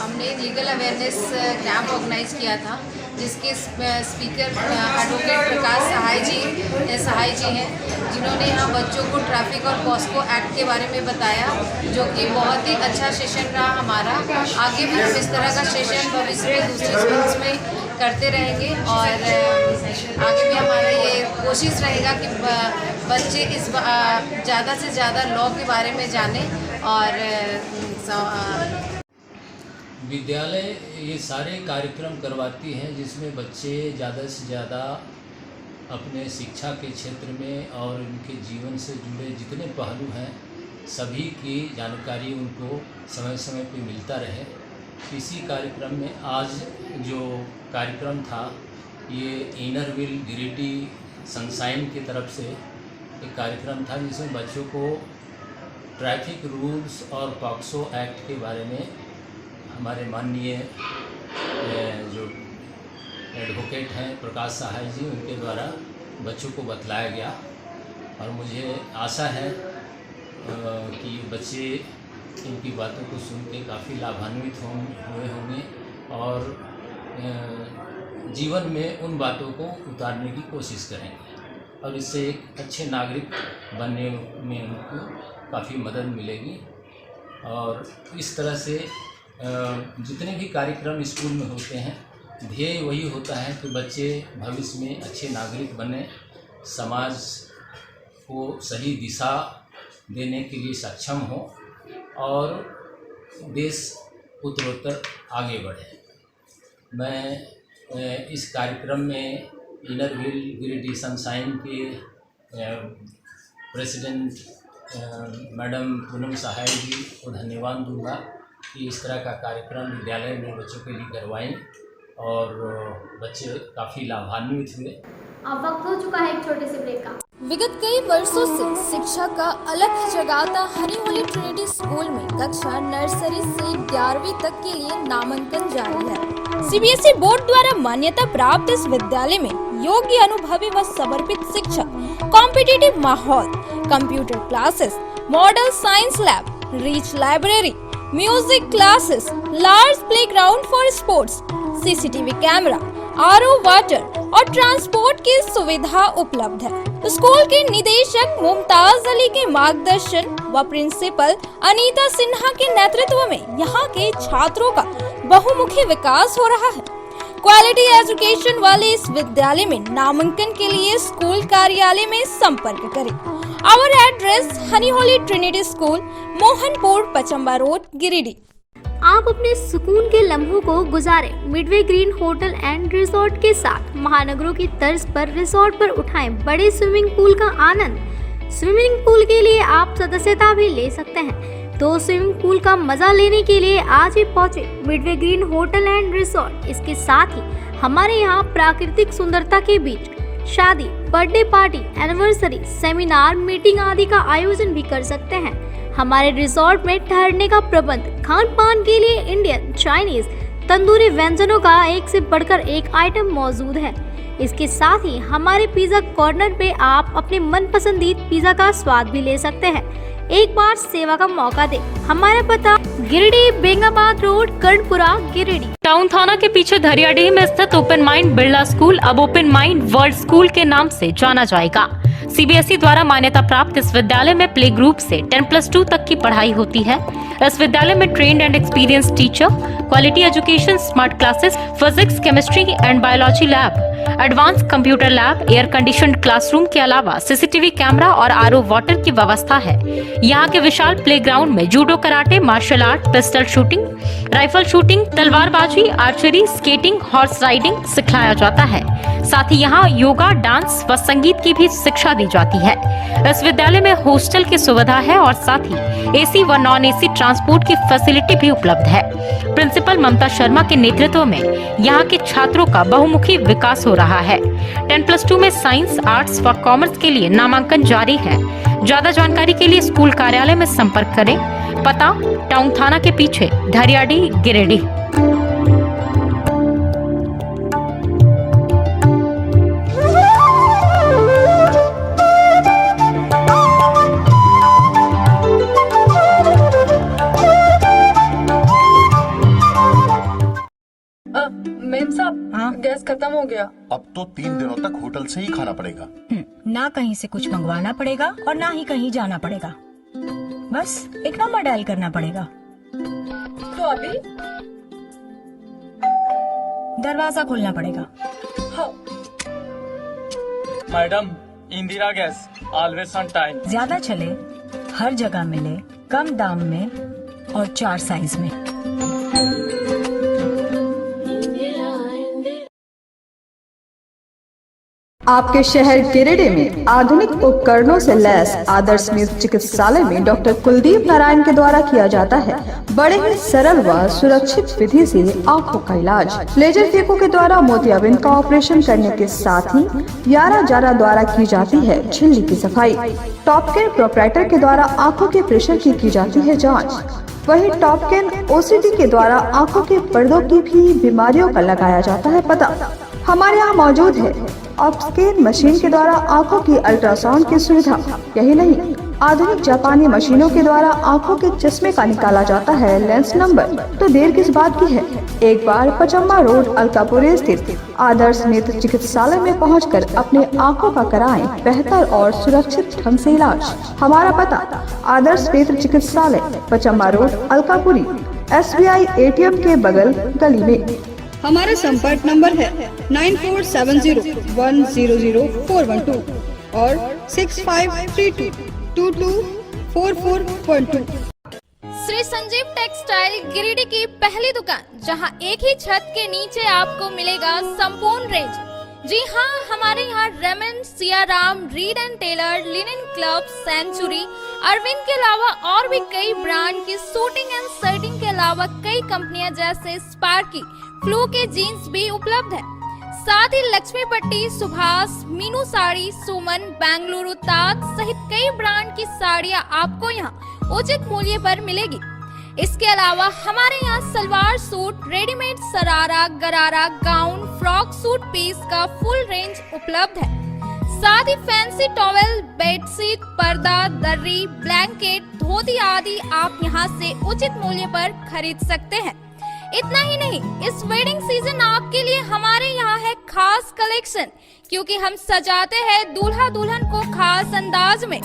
हमने लीगल अवेयरनेस कैंप ऑर्गेनाइज किया था, जिसके स्पीकर एडवोकेट प्रकाश सहाय जी हैं, जिन्होंने यहाँ बच्चों को ट्रैफिक और पॉक्सो एक्ट के बारे में बताया, जो कि बहुत ही अच्छा सेशन रहा हमारा। आगे भी हम इस तरह का सेशन भविष्य में दूसरे स्कूल्स में करते रहेंगे और आगे भी हमारा ये कोशिश रहेगा कि बच्चे इस ज़्यादा से ज़्यादा लॉ के बारे में जानें। और विद्यालय ये सारे कार्यक्रम करवाती हैं जिसमें बच्चे ज़्यादा से ज़्यादा अपने शिक्षा के क्षेत्र में और उनके जीवन से जुड़े जितने पहलू हैं सभी की जानकारी उनको समय समय पे मिलता रहे। इसी कार्यक्रम में आज जो कार्यक्रम था ये इनर व्हील गिरिडीह सनशाइन की तरफ से एक कार्यक्रम था, जिसमें बच्चों को ट्रैफिक रूल्स और पॉक्सो एक्ट के बारे में हमारे माननीय जो एडवोकेट हैं प्रकाश सहाय जी, उनके द्वारा बच्चों को बतलाया गया और मुझे आशा है कि बच्चे इनकी बातों को सुन के काफ़ी लाभान्वित हुए होंगे और जीवन में उन बातों को उतारने की कोशिश करेंगे और इससे एक अच्छे नागरिक बनने में उनको काफ़ी मदद मिलेगी। और इस तरह से जितने भी कार्यक्रम स्कूल में होते हैं ध्येय वही होता है कि बच्चे भविष्य में अच्छे नागरिक बने, समाज को सही दिशा देने के लिए सक्षम हो और देश उत्तरोत्तर आगे बढ़े। मैं इस कार्यक्रम में इनर व्हील गिरिडीह सनशाइन के प्रेसिडेंट मैडम पूनम सहाय जी को धन्यवाद दूंगा कि इस तरह का कार्यक्रम विद्यालय में बच्चों के लिए करवाएं और बच्चे काफ़ी लाभान्वित हुए। अब वक्त हो चुका है एक छोटे से ब्रेक का। विगत कई वर्षों से शिक्षा का अलग जगाता हनी होली ट्रिनिटी स्कूल में कक्षा नर्सरी से 11वीं तक के लिए नामांकन जारी है। सीबीएसई बोर्ड द्वारा मान्यता प्राप्त इस विद्यालय में योग्य, अनुभवी व समर्पित शिक्षक, कॉम्पिटिटिव माहौल, computer classes, model science lab, rich library, music classes, large playground for sports, CCTV camera, RO water और ट्रांसपोर्ट की सुविधा उपलब्ध है। स्कूल के निदेशक मुमताज अली के मार्गदर्शन व प्रिंसिपल अनीता सिन्हा के नेतृत्व में यहाँ के छात्रों का बहुमुखी विकास हो रहा है। क्वालिटी एजुकेशन वाले इस विद्यालय में नामांकन के लिए स्कूल कार्यालय में संपर्क करें। Our address Honey Holy Trinity School, Mohanpur, Pachamba road, Giridih. आप अपने सुकून के लम्हों को गुजारें Midway Green hotel and resort के साथ। महानगरों की तर्ज पर रिजॉर्ट पर उठाएं बड़े स्विमिंग पूल का आनंद। स्विमिंग पूल के लिए आप सदस्यता भी ले सकते हैं, तो स्विमिंग पूल का मजा लेने के लिए आज ही पहुंचे Midway Green hotel and resort. इसके साथ ही हमारे यहाँ प्राकृतिक सुंदरता के बीच शादी, birthday party, anniversary, seminar, meeting आदि का आयोजन भी कर सकते हैं। हमारे रिजॉर्ट में ठहरने का प्रबंध, खान पान के लिए इंडियन, चाइनीज, तंदूरी व्यंजनों का एक से बढ़कर एक आइटम मौजूद है। इसके साथ ही हमारे पिज्जा कॉर्नर पे आप अपने मनपसंदीदा पिज्जा का स्वाद भी ले सकते हैं। एक बार सेवा का मौका दे। हमारा पता गिरिडीह, बेंगाबाद रोड, कर्णपुरा, गिरिडीह। टाउन थाना के पीछे धरियाडीह में स्थित ओपन माइंड बिरला स्कूल अब ओपन माइंड वर्ल्ड स्कूल के नाम से जाना जाएगा। सीबीएसई द्वारा मान्यता प्राप्त इस विद्यालय में प्ले ग्रुप से 10+2 तक की पढ़ाई होती है। इस विद्यालय में trained and experience teacher, quality education, smart classes, physics, chemistry and biology lab, advance computer lab, air conditioned classroom के अलावा सीसीटीवी कैमरा और आरओ वाटर की व्यवस्था है। यहाँ के विशाल प्लेग्राउंड में judo, karate, martial art, pistol shooting, rifle shooting, तलवारबाजी, आर्चरी, स्केटिंग, हॉर्स राइडिंग सिखाया जाता है। साथ ही यहाँ योगा, डांस व संगीत की भी शिक्षा दी जाती है। इस विद्यालय में हॉस्टल की सुविधा है और साथ ही एसी व नॉन एसी ट्रांसपोर्ट की फैसिलिटी भी उपलब्ध है। प्रिंसिपल ममता शर्मा के नेतृत्व में यहाँ के छात्रों का बहुमुखी विकास हो रहा है। 10+2 में साइंस, आर्ट्स व कॉमर्स के लिए नामांकन जारी है। ज्यादा जानकारी के लिए स्कूल कार्यालय में संपर्क करें। पता टाउन थाना के पीछे, धरियाडीह, गिरिडीह। मेम साहब, गैस खत्म हो गया। अब तो 3 दिनों तक होटल से ही खाना पड़ेगा। ना कहीं से कुछ मंगवाना पड़ेगा और ना ही कहीं जाना पड़ेगा। बस एक नंबर डायल करना पड़ेगा। तो अभी दरवाजा खोलना पड़ेगा। हाँ। Madam, Indira gas always on time. ज्यादा चले, हर जगह मिले, कम दाम में और 4 साइज में। आपके शहर गिरिडीह में आधुनिक उपकरणों से लैस आदर्श नेत्र चिकित्सालय में डॉक्टर कुलदीप नारायण के द्वारा किया जाता है बड़े ही सरल व सुरक्षित विधि से आंखों का इलाज। लेजर फेको के द्वारा मोतियाबिंद का ऑपरेशन करने के साथ ही 11 जारा द्वारा की जाती है झिल्ली की सफाई। टॉप केयर प्रोपराइटर के द्वारा आंखों के प्रेशर की जाती है जाँच। वही टॉप केयर ओसीडी के द्वारा आंखों के पर्दों की भी बीमारियों का लगाया जाता है पता। हमारे यहाँ मौजूद है ऑप्स्केन मशीन के द्वारा आंखों की अल्ट्रासाउंड की सुविधा। यही नहीं, आधुनिक जापानी मशीनों के द्वारा आंखों के चश्मे का निकाला जाता है लेंस नंबर। तो देर किस बात की है, एक बार पचम्बा रोड, अलकापुर स्थित आदर्श नेत्र चिकित्सालय में पहुंचकर अपने आंखों का कराएं बेहतर और सुरक्षित ढंग से इलाज। हमारा पता आदर्श नेत्र चिकित्सालय, Pachamba road, Alkapuri, SBI ATM के बगल गली में। हमारा संपर्क नंबर है 9470100412 और 6532224412। श्री संजीव टेक्सटाइल गिरिडीह की पहली दुकान, जहां एक ही छत के नीचे आपको मिलेगा संपूर्ण रेंज जी हाँ, हमारे यहाँ Raymond, Siyaram, Reid and Taylor, Linen Club, Century, Arvind के अलावा और भी कई ब्रांड की सूटिंग एंड शर्टिंग के अलावा कई कंपनियां जैसे स्पार्की, फ्लू के जीन्स भी उपलब्ध है। साथ ही लक्ष्मी पट्टी, सुभाष, मीनू साड़ी, सुमन, बेंगलुरु ताज सहित कई ब्रांड की साड़ियां आपको यहाँ उचित मूल्य पर मिलेगी। इसके अलावा हमारे यहाँ सलवार सूट, रेडीमेड सरारा, गरारा, गाउन, फ्रॉक सूट पीस का फुल रेंज उपलब्ध है। साथ ही फैंसी टॉवेल, बेडशीट, पर्दा, दर्री, ब्लैंकेट, धोती आदि आप यहाँ से उचित मूल्य पर खरीद सकते हैं। इतना ही नहीं, इस वेडिंग सीजन आपके लिए हमारे यहाँ है खास कलेक्शन, क्योंकि हम सजाते हैं दूल्हा दुल्हन को खास अंदाज में।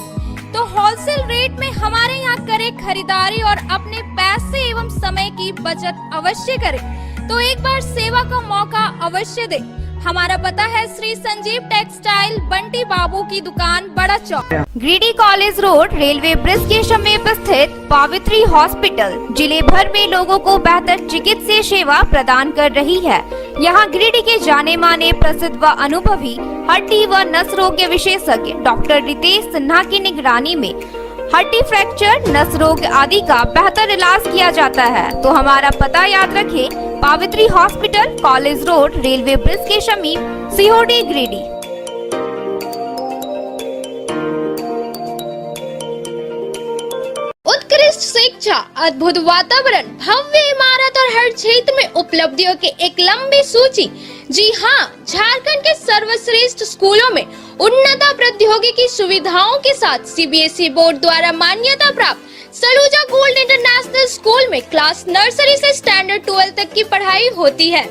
तो होलसेल रेट में हमारे यहाँ करें खरीदारी और अपने पैसे एवं समय की बचत अवश्य करें। तो एक बार सेवा का मौका अवश्य दें। हमारा पता है श्री संजीव टेक्सटाइल, बंटी बाबू की दुकान, Bada Chowk, Giridih college road, railway bridge के समीप स्थित पावित्री हॉस्पिटल जिले भर में लोगों को बेहतर चिकित्सीय सेवा प्रदान कर रही है। यहाँ गिरिडीह के जाने माने, प्रसिद्ध व अनुभवी हड्डी व नस रोग के विशेषज्ञ डॉक्टर रितेश सिन्हा की निगरानी में हड्डी फ्रैक्चर, नस रोग आदि का बेहतर इलाज किया जाता है। तो हमारा पता याद रखें, Pavitri hospital, college road, railway bridge के समीप, सीओडी, गिरिडीह। उत्कृष्ट शिक्षा, अद्भुत वातावरण, भव्य इमारत और हर क्षेत्र में उपलब्धियों की एक लंबी सूची। जी हाँ, झारखंड के सर्वश्रेष्ठ स्कूलों में उन्नत प्रौद्योगिकी सुविधाओं के साथ सीबीएसई बोर्ड द्वारा मान्यता प्राप्त सलूजा गोल्ड इंटरनेशनल स्कूल में क्लास नर्सरी से स्टैंडर्ड 12 तक की पढ़ाई होती है।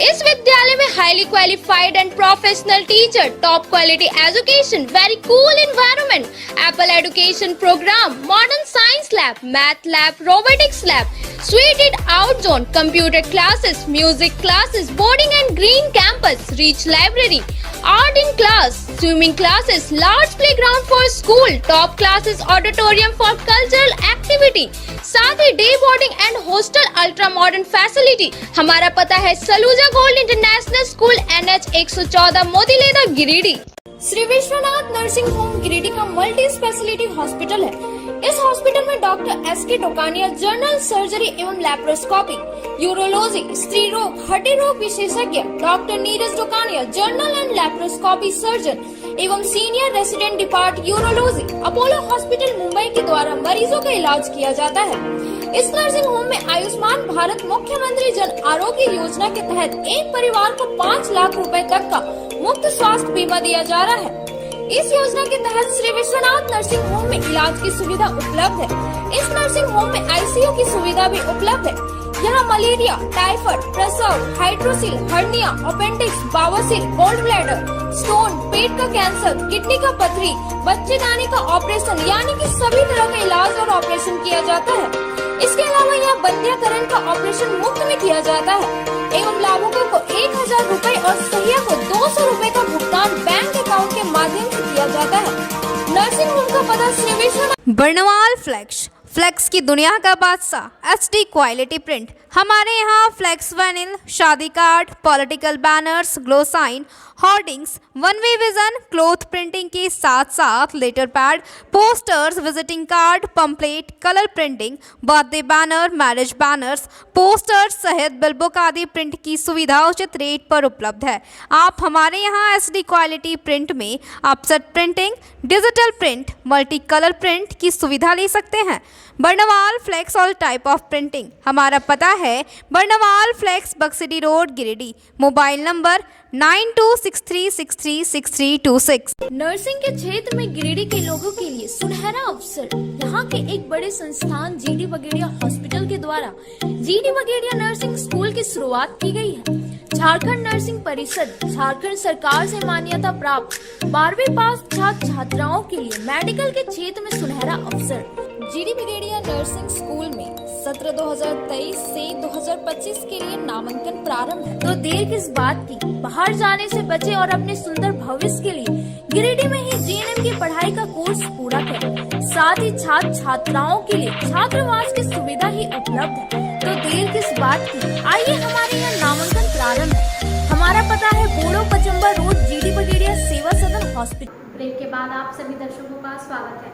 इस विद्यालय में highly qualified and professional teacher, top quality education, very cool environment, Apple education programme, modern science lab, math lab, robotics lab, suited out zone, computer classes, music classes, boarding and green campus, rich library, art in class, swimming classes, large playground for school, top classes, auditorium for cultural activity, साथ ही day boarding and hostel ultra modern facility. हमारा पता है Saluja gold international school, NH 114, Motileda, Giridih. Shri Vishwanath nursing home Giridih का multi speciality hospital है। इस hospital में doctor SK Tokania general surgery एवं लैप्रोस्कोपी, यूरोलॉजी, स्त्री रोग, हड्डी रोग विशेषज्ञ, doctor Neeraj Tokania general and laparoscopy surgeon एवं senior resident department urology, Apollo hospital Mumbai के द्वारा मरीजों का इलाज किया जाता है। इस नर्सिंग होम में आयुष्मान भारत मुख्यमंत्री जन आरोग्य योजना के तहत एक परिवार को 5 लाख रुपए तक का मुफ्त स्वास्थ्य बीमा दिया जा रहा है। इस योजना के तहत श्री विश्वनाथ नर्सिंग होम में इलाज की सुविधा उपलब्ध है। इस नर्सिंग होम में ICU की सुविधा भी उपलब्ध है। यहाँ मलेरिया, टाइफाइड, प्रसव, हाइड्रोसिल, हर्निया, अपेंडिक्स, बावसील, गोल्ड ब्लैडर, स्टोन, पेट का कैंसर, किडनी का पथरी, बच्चेदानी का ऑपरेशन यानी कि सभी तरह का इलाज और ऑपरेशन किया जाता है। इसके अलावा यहाँ बंध्याकरण का ऑपरेशन मुफ्त में किया जाता है एवं लाभुकों को 1000 रुपए और सहिया को 200 रुपए का भुगतान बैंक अकाउंट के माध्यम से किया जाता है। नर्सिंग होम का पता श्री विश्वनाथ। बर्नवाल फ्लेक्स, फ्लेक्स की दुनिया का बादशाह, HD क्वालिटी प्रिंट। हमारे यहाँ फ्लेक्स वैनिल, शादी card, political banners, glow sign, hoardings, one way vision, cloth printing के साथ साथ letter pad, posters, visiting card, pamphlet, colour printing, birthday banner, marriage banners, posters सहित बिल बुक आदि print की सुविधा उचित रेट पर उपलब्ध है। आप हमारे यहाँ SD क्वालिटी प्रिंट में offset printing, digital print, multi colour print की सुविधा ले सकते हैं। Barnwal flex all type of printing. हमारा पता है Barnwal flex, Baksidih road, Giridih. Mobile number 9263636326। Nursing के क्षेत्र में गिरिडीह के लोगों के लिए सुनहरा अवसर। यहाँ के एक बड़े संस्थान GD बगेड़िया हॉस्पिटल के द्वारा GD बगेड़िया नर्सिंग स्कूल की शुरुआत की गई है। झारखंड नर्सिंग परिषद, झारखंड सरकार से मान्यता प्राप्त 12वीं पास छात्र छात्राओं के लिए मेडिकल के क्षेत्र में सुनहरा अवसर। GD बगेड़िया नर्सिंग स्कूल में सत्र 2023 से 2025 के लिए नामांकन प्रारंभ है। तो देर किस बात की, बाहर जाने से बचे और अपने सुंदर भविष्य के लिए गिरिडीह में ही GNM की पढ़ाई का कोर्स पूरा करें। साथ ही छात्र छात्राओं के लिए छात्रावास की सुविधा ही उपलब्ध है। तो देर किस बात की, आइए हमारे यहाँ नामांकन प्रारंभ है। हमारा पता है बोड़ो पचम्बा कुपा रोड, जीडी पटेरिया सेवा सदन हॉस्पिटल। ब्रेक के बाद आप सभी दर्शकों का स्वागत है।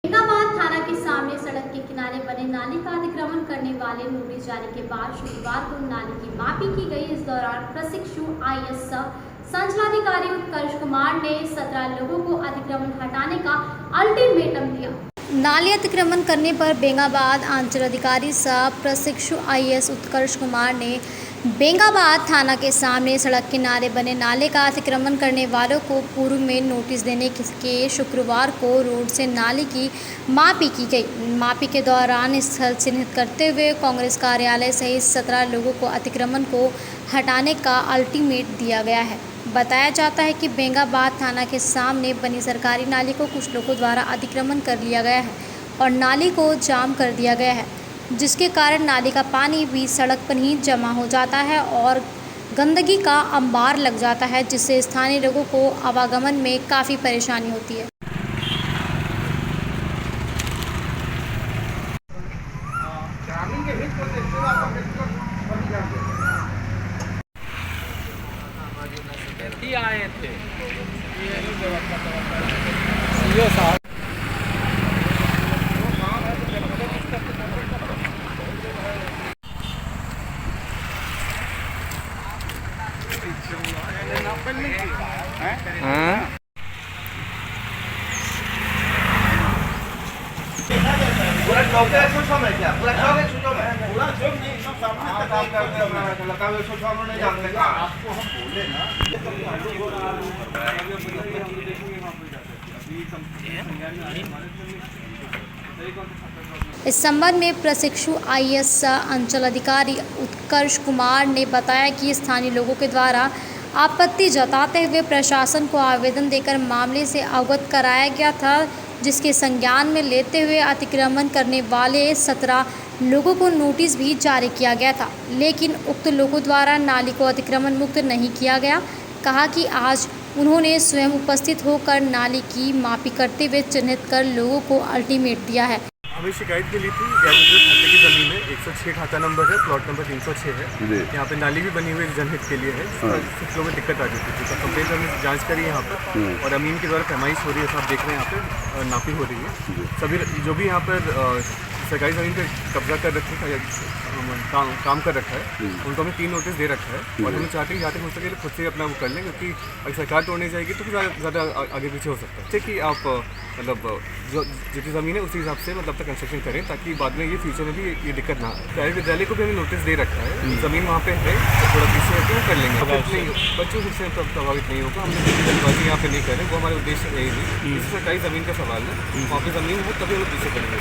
बेंगाबाद थाना के सामने सड़क के किनारे बने नाली का अतिक्रमण करने वाले नोटिस जारी के बाद शुक्रवार को नाली की मापी की गई। इस दौरान प्रशिक्षु IAS संचालाधिकारी उत्कर्ष कुमार ने 17 लोगों को अतिक्रमण हटाने का अल्टीमेटम दिया। नाली अतिक्रमण करने पर बेंगाबाद अंचल अधिकारी सह प्रशिक्षु IAS उत्कर्ष कुमार ने बेंगाबाद थाना के सामने सड़क किनारे बने नाले का अतिक्रमण करने वालों को पूर्व में नोटिस देने के शुक्रवार को रोड से नाले की मापी की गई। मापी के दौरान स्थल चिन्हित करते हुए कांग्रेस कार्यालय सहित 17 लोगों को अतिक्रमण को हटाने का अल्टीमेट दिया गया है। बताया जाता है कि बेंगाबाद थाना के सामने बनी सरकारी नाली को कुछ लोगों द्वारा अतिक्रमण कर लिया गया है और नाली को जाम कर दिया गया है, जिसके कारण नाली का पानी भी सड़क पर ही जमा हो जाता है और गंदगी का अंबार लग जाता है, जिससे स्थानीय लोगों को आवागमन में काफ़ी परेशानी होती है। आए थे पूरा चौक है छुट्टा में क्या पूरा चौक है छुट्टा में पूरा चौक नहीं सब सामने काम करते हैं लता में छुट्टा में नहीं जानते का आपको हम बोले ना इस संबंध में प्रशिक्षु IAS अंचल अधिकारी उत्कर्ष कुमार ने बताया कि स्थानीय लोगों के द्वारा आपत्ति जताते हुए प्रशासन को आवेदन देकर मामले से अवगत कराया गया था, जिसके संज्ञान में लेते हुए अतिक्रमण करने वाले 17 लोगों को नोटिस भी जारी किया गया था, लेकिन उक्त लोगों द्वारा नाली को अतिक्रमण मुक्त नहीं किया गया। कहा कि आज उन्होंने स्वयं उपस्थित होकर नाली की मापी करते हुए चिन्हित कर लोगों को अल्टीमेट दिया है। हमें शिकायत मिली थी गैरमुजर खाते की ज़मीन है, 106 खाता नंबर है, प्लॉट नंबर 306 है। यहाँ पे नाली भी बनी हुई जनहित के लिए है, कुछ लोगों में दिक्कत आ जाती थी। तो कंप्लेंट हमने जांच करी है यहाँ पर और अमीन के द्वारा फरमाइश हो रही है, आप देख रहे हैं यहाँ पे नापी हो रही है। सभी जो भी यहाँ पर सरकारी ज़मीन पे कब्जा कर रखे हैं, काम कर रखा है, उनको हमें 3 नोटिस दे रखा है और हम चाहते हैं जहाँ तक हो सके तो खुद से अपना वो कर लें, क्योंकि अगर सरकार तोड़ने जाएगी तो ज़्यादा आगे पीछे हो सकता है। जैसे कि आप मतलब जो जितनी ज़मीन है उसी हिसाब से मतलब तक कंस्ट्रक्शन करें, ताकि बाद में ये फ्यूचर में भी ये दिक्कत ना आए। प्राइवेट विद्यालय को भी हमें नोटिस दे रखा है, ज़मीन वहाँ पे है, तो थोड़ा पीछे है तो कर लेंगे, बच्चों से प्रभावित नहीं होगा। हमने जल्दबाजी यहाँ पे नहीं करें, वो हमारे उद्देश्य है ही नहीं। इस सरकारी ज़मीन का सवाल है, वहाँ पर ज़मीन हो तभी हम लोग पीछे करेंगे।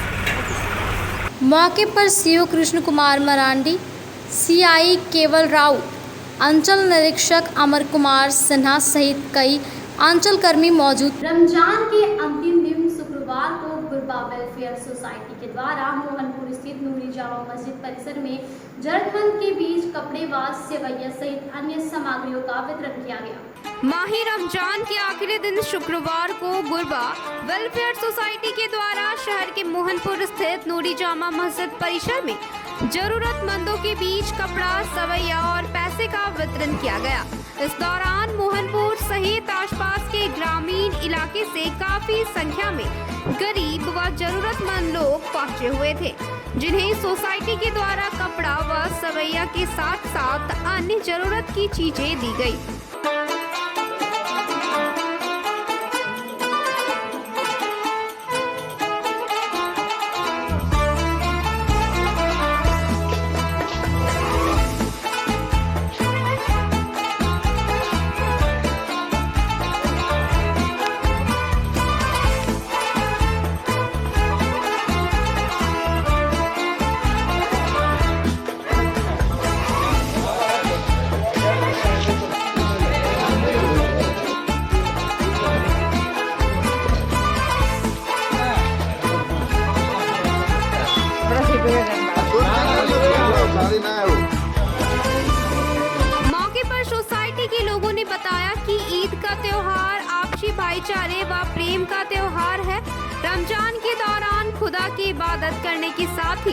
मौके पर CO कृष्ण कुमार मरांडी, CI केवल राउत, अंचल निरीक्षक अमर कुमार सिन्हा सहित कई अंचल कर्मी मौजूद। रमजान के अंतिम दिन शुक्रवार को गुरबा वेलफेयर सोसाइटी के द्वारा मोहनपुर स्थित नूरी जामा मस्जिद परिसर में जरूरतमंद के बीच कपड़े व सेवैया सहित अन्य सामग्रियों का वितरण किया गया। माही रमजान के आखिरी दिन शुक्रवार को गुरबा वेलफेयर सोसाइटी के द्वारा शहर के मोहनपुर स्थित नूरी जामा मस्जिद परिसर में जरूरतमंदों के बीच कपड़ा, सवैया और पैसे का वितरण किया गया। इस दौरान मोहनपुर सहित आसपास के ग्रामीण इलाके से काफी संख्या में गरीब व जरूरतमंद लोग पहुंचे हुए थे, जिन्हें सोसाइटी के द्वारा कपड़ा व सवैया के साथ साथ अन्य जरूरत की चीजें दी गई। मौके पर सोसाइटी के लोगों ने बताया कि ईद का त्योहार आपसी भाईचारे व प्रेम का त्योहार है। रमजान के दौरान खुदा अल्लाह की इबादत करने के साथ ही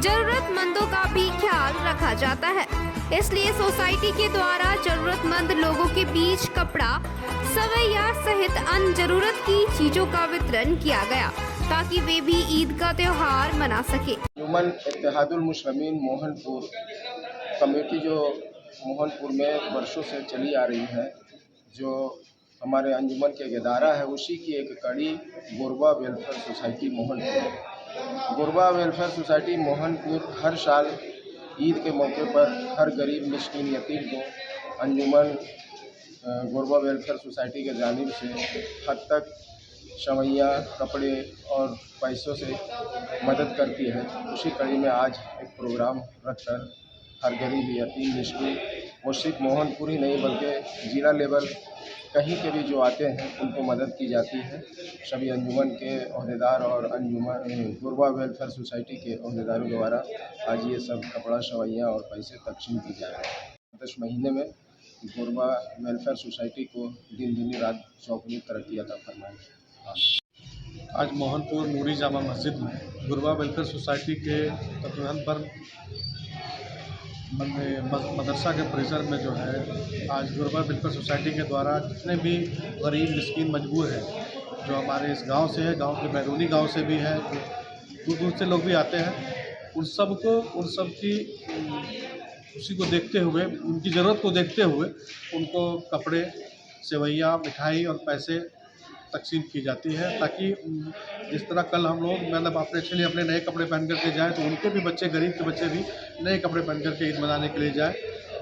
जरूरतमंदों का भी ख्याल रखा जाता है। इसलिए सोसाइटी के द्वारा जरूरतमंद लोगों के बीच कपड़ा, सवैया सहित अन्य जरूरत की चीजों का वितरण किया गया ताकि वे भी ईद का त्योहार मना सके। अंजुमन इत्तेहादुल मुस्लिमीन मोहनपुर कमेटी जो मोहनपुर में वर्षों से चली आ रही है, जो हमारे अंजुमन के इदारा है, उसी की एक कड़ी गुरबा वेलफेयर सोसाइटी मोहनपुर। गुरबा वेलफेयर सोसाइटी मोहनपुर हर साल ईद के मौके पर हर गरीब मिस्कीन यतीम को अंजुमन गुरबा वेलफेयर सोसाइटी के जानिब से हद तक शवैया, कपड़े और पैसों से मदद करती है। उसी कड़ी में आज एक प्रोग्राम रखकर हर गरीब यतीम मिस्कीन, वो सिर्फ मोहनपुर ही नहीं बल्कि ज़िला लेवल कहीं के भी जो आते हैं उनको मदद की जाती है। सभी अंजुमन के अहदेदार और अंजुमन गुरबा वेलफेयर सोसाइटी के अहदेदारों द्वारा आज ये सब कपड़ा, शवैया और पैसे तकसीम की जा रहे हैं। 10 महीने में गुरबा वेलफेयर सोसाइटी को दिन दूनी रात चौगुनी तरक्की अता फरमाई। आज मोहनपुर नूरी जामा मस्जिद में गुरबा वेलफेयर सोसाइटी के तत्वाधान पर मदरसा के परिसर में जो है आज गुरबा वेलफेयर सोसाइटी के द्वारा जितने भी गरीब मिस्कीन मजबूर हैं, जो हमारे इस गांव से है, गांव के बैरूनी गांव से भी है, दूर दूर से लोग भी आते हैं, उन सब की उसी को देखते हुए, उनकी ज़रूरत को देखते हुए उनको कपड़े, सेवैया, मिठाई और पैसे तकसीम की जाती है, ताकि जिस तरह कल हम लोग मतलब अपने नए कपड़े पहन करके जाएँ तो उनके भी बच्चे, गरीब के बच्चे भी नए कपड़े पहन करके ईद मनाने के लिए जाए।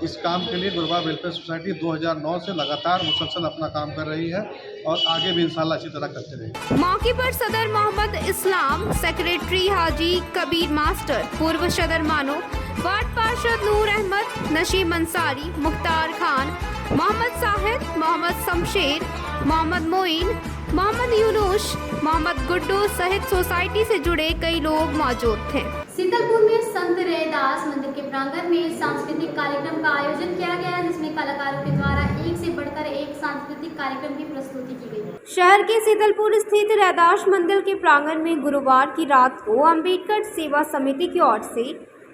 इस काम के लिए गुरबा वेलफेयर सोसाइटी 2009 से लगातार मुसलसल अपना काम कर रही है और आगे भी इंशाल्लाह अच्छी तरह करते रहेंगे। मौके पर सदर मोहम्मद इस्लाम, सेक्रेटरी हाजी कबीर मास्टर, पूर्व सदर मानो, वार्ड पार्षद नूर अहमद, नशीम अंसारी, मुख्तार खान, मोहम्मद साहिद, मोहम्मद शमशेर, मोहम्मद मोइन, मोहम्मद यूनुस, मोहम्मद गुड्डू सहित सोसाइटी से जुड़े कई लोग मौजूद थे। सीतलपुर में संत रैदास मंदिर के प्रांगण में सांस्कृतिक कार्यक्रम का आयोजन किया गया, जिसमें कलाकारों के द्वारा एक से बढ़कर एक सांस्कृतिक कार्यक्रम की प्रस्तुति की गई। शहर के सीतलपुर स्थित रैदास मंदिर के प्रांगण में गुरुवार की रात को अम्बेडकर सेवा समिति की ओर से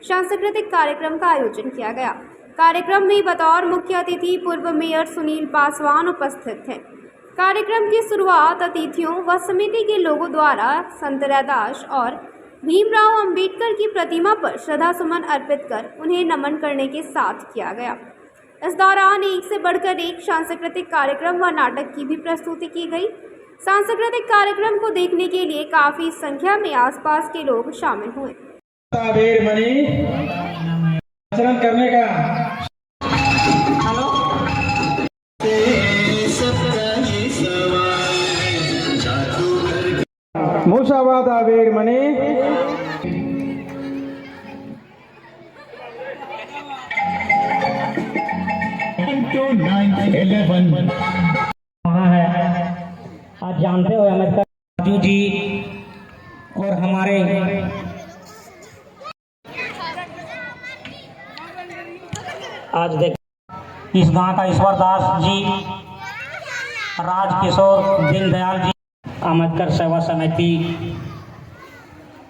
सांस्कृतिक कार्यक्रम का आयोजन किया गया। कार्यक्रम में बतौर मुख्य अतिथि पूर्व मेयर सुनील पासवान उपस्थित थे। कार्यक्रम की शुरुआत अतिथियों व समिति के लोगों द्वारा संत रैदास और भीमराव अंबेडकर की प्रतिमा पर श्रद्धा सुमन अर्पित कर उन्हें नमन करने के साथ किया गया। इस दौरान एक से बढ़कर एक सांस्कृतिक कार्यक्रम व नाटक की भी प्रस्तुति की गई। सांस्कृतिक कार्यक्रम को देखने के लिए काफी संख्या में आसपास के लोग शामिल हुए। करने का मूसाबाद आवेर मनी वहाँ है। आप जानते हो अम्बेडकर जी और हमारे आज देख इस गांव का ईश्वर दास जी, राजकिशोर दीनदयाल जी, अम्बेडकर सेवा समिति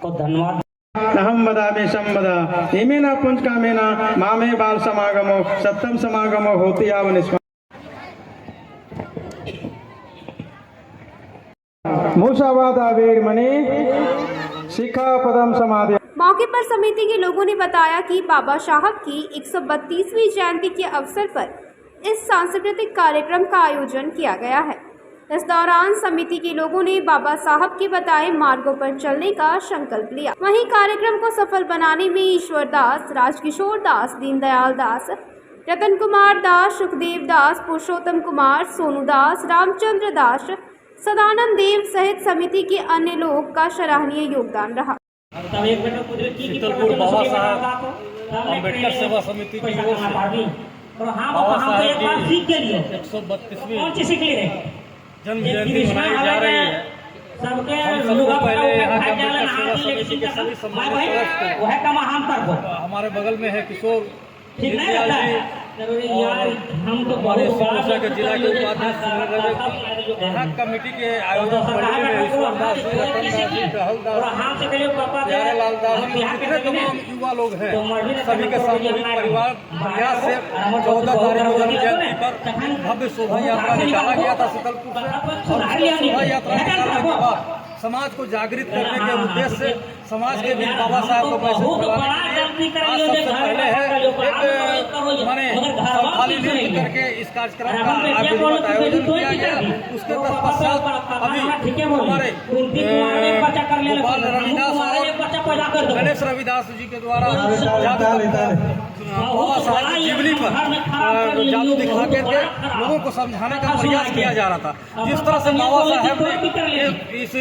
को धन्यवाद। अहमदा में संबदा इमेना पुंज कामेना मामे बाल समागमो सप्तम समागमो होती आवनिस्म मूसावाद आवेर मने शिखा पदम समाधि। मौके पर समिति के लोगों ने बताया कि बाबा साहब की 132वीं जयंती के अवसर पर इस सांस्कृतिक कार्यक्रम का आयोजन किया गया है। इस दौरान समिति के लोगों ने बाबा साहब के बताए मार्गों पर चलने का संकल्प लिया। वहीं कार्यक्रम को सफल बनाने में ईश्वर दास, राजकिशोर दास, दीनदयाल दास, रतन कुमार दास, सुखदेव दास, पुरुषोत्तम कुमार, सोनू दास, रामचंद्र दास, सदानंद देव सहित समिति के अन्य लोग का सराहनीय योगदान रहा। सीतलपुर बाबा साहब अम्बेडकर सेवा समिति की ओर से बाबा साहब की 132वीं जन्म जयंती मनाई जा रही है। हम सबको पहले यहाँ के अम्बेडकर सेवा समिति के सभी सम्मानित सदस्य को, हमारे बगल में है किशोर दीनदयाल जी, और हमारे समस्या के जिला के उपाध्यक्ष कमेटी के आयोजन कमेटी में ईश्वरदास जी, रतनदास जी, टहलदास जी, प्यारेलाल दास जी, जितने तमाम युवा लोग हैं सभी के सामूहिक परिवार प्रयास से 14 तारीख को जन्म जयंती पर भव्य शोभा यात्रा निकाला गया था शीतलपुर से। और शोभा यात्रा निकालने के बाद समाज को जागृत करने के उद्देश्य से समाज के बीच बाबा साहब को मैसेज फैलाने के लिए आज सबसे पहले है एक माने थाली नृत्य करके इस कार्यक्रम का आयोजन किया गया। उसके तत्पश्चात अभी हमारे गोपाल रविदास और गणेश रविदास जी के द्वारा बाबा साहब की जीवनी पर जादू दिखा करके लोगों को समझाने का प्रयास किया जा रहा था। जिस तरह से बाबा साहब ने इस